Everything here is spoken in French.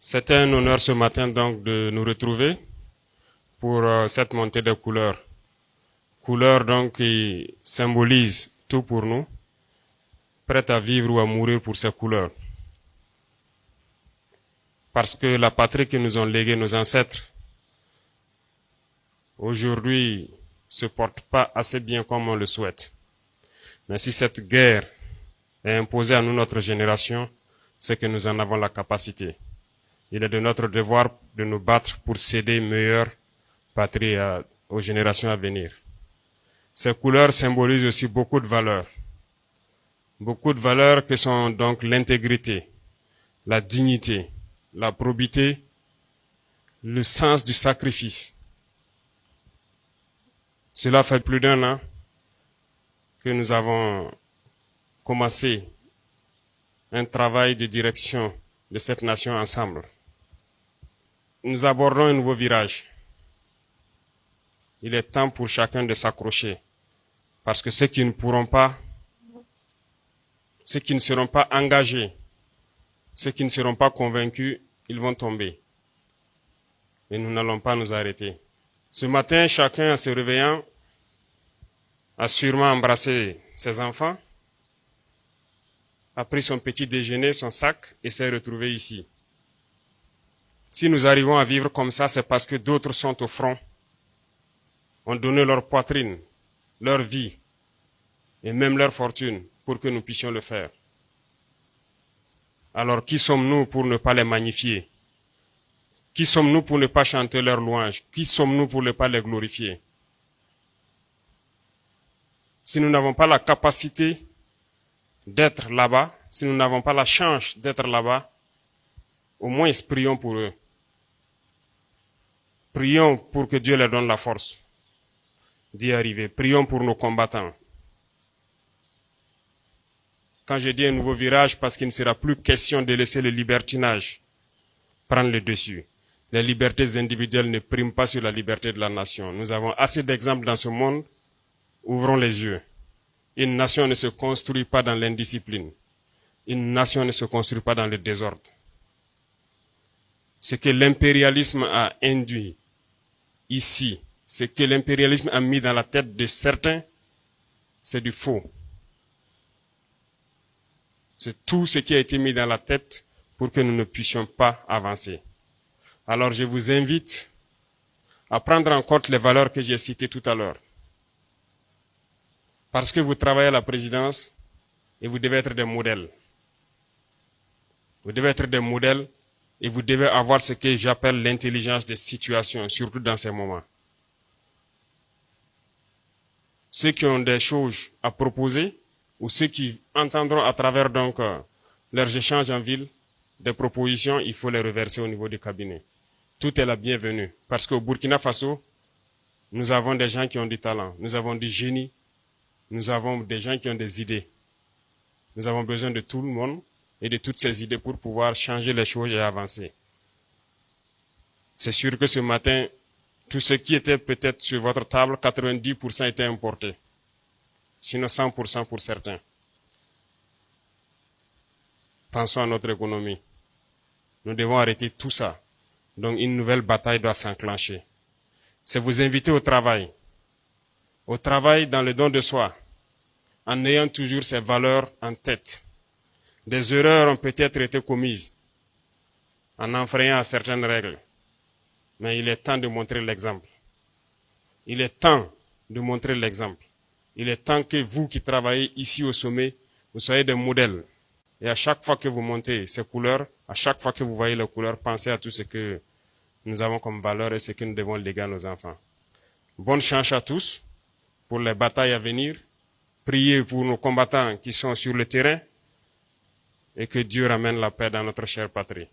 C'est un honneur ce matin donc de nous retrouver pour cette montée de couleurs. Couleurs donc qui symbolisent tout pour nous, prêts à vivre ou à mourir pour ces couleurs. Parce que la patrie que nous ont léguée nos ancêtres, aujourd'hui, se porte pas assez bien comme on le souhaite. Mais si cette guerre est imposée à nous, notre génération, c'est que nous en avons la capacité. Il est de notre devoir de nous battre pour céder une meilleure patrie aux générations à venir. Ces couleurs symbolisent aussi beaucoup de valeurs. Beaucoup de valeurs que sont donc l'intégrité, la dignité, la probité, le sens du sacrifice. Cela fait plus d'un an que nous avons commencé un travail de direction de cette nation ensemble. Nous abordons un nouveau virage. Il est temps pour chacun de s'accrocher, parce que ceux qui ne pourront pas, ceux qui ne seront pas engagés, ceux qui ne seront pas convaincus, ils vont tomber. Et nous n'allons pas nous arrêter. Ce matin, chacun en se réveillant a sûrement embrassé ses enfants, a pris son petit déjeuner, son sac et s'est retrouvé ici. Si nous arrivons à vivre comme ça, c'est parce que d'autres sont au front, ont donné leur poitrine, leur vie et même leur fortune pour que nous puissions le faire. Alors qui sommes-nous pour ne pas les magnifier? Qui sommes-nous pour ne pas chanter leurs louanges? Qui sommes-nous pour ne pas les glorifier? Si nous n'avons pas la capacité d'être là-bas, si nous n'avons pas la chance d'être là-bas, au moins prions pour eux. Prions pour que Dieu leur donne la force d'y arriver. Prions pour nos combattants. Quand je dis un nouveau virage, parce qu'il ne sera plus question de laisser le libertinage prendre le dessus. Les libertés individuelles ne priment pas sur la liberté de la nation. Nous avons assez d'exemples dans ce monde. Ouvrons les yeux. Une nation ne se construit pas dans l'indiscipline. Une nation ne se construit pas dans le désordre. Ce que l'impérialisme a induit ici, ce que l'impérialisme a mis dans la tête de certains, c'est du faux. C'est tout ce qui a été mis dans la tête pour que nous ne puissions pas avancer. Alors je vous invite à prendre en compte les valeurs que j'ai citées tout à l'heure. Parce que vous travaillez à la présidence et vous devez être des modèles. Vous devez être des modèles et vous devez avoir ce que j'appelle l'intelligence des situations, surtout dans ces moments. Ceux qui ont des choses à proposer ou ceux qui entendront à travers donc leurs échanges en ville des propositions, il faut les reverser au niveau du cabinet. Tout est la bienvenue parce qu'au Burkina Faso, nous avons des gens qui ont du talent, nous avons du génie, nous avons des gens qui ont des idées. Nous avons besoin de tout le monde et de toutes ces idées pour pouvoir changer les choses et avancer. C'est sûr que ce matin, tout ce qui était peut-être sur votre table, 90% était importé. Sinon 100% pour certains. Pensons à notre économie. Nous devons arrêter tout ça. Donc une nouvelle bataille doit s'enclencher. C'est vous inviter au travail. Au travail dans le don de soi, en ayant toujours ces valeurs en tête. Des erreurs ont peut-être été commises en enfreignant à certaines règles. Mais il est temps de montrer l'exemple. Il est temps de montrer l'exemple. Il est temps que vous qui travaillez ici au sommet, vous soyez des modèles. Et à chaque fois que vous montez ces couleurs, à chaque fois que vous voyez les couleurs, pensez à tout ce que nous avons comme valeur et ce que nous devons léguer à nos enfants. Bonne chance à tous pour les batailles à venir. Priez pour nos combattants qui sont sur le terrain et que Dieu ramène la paix dans notre chère patrie.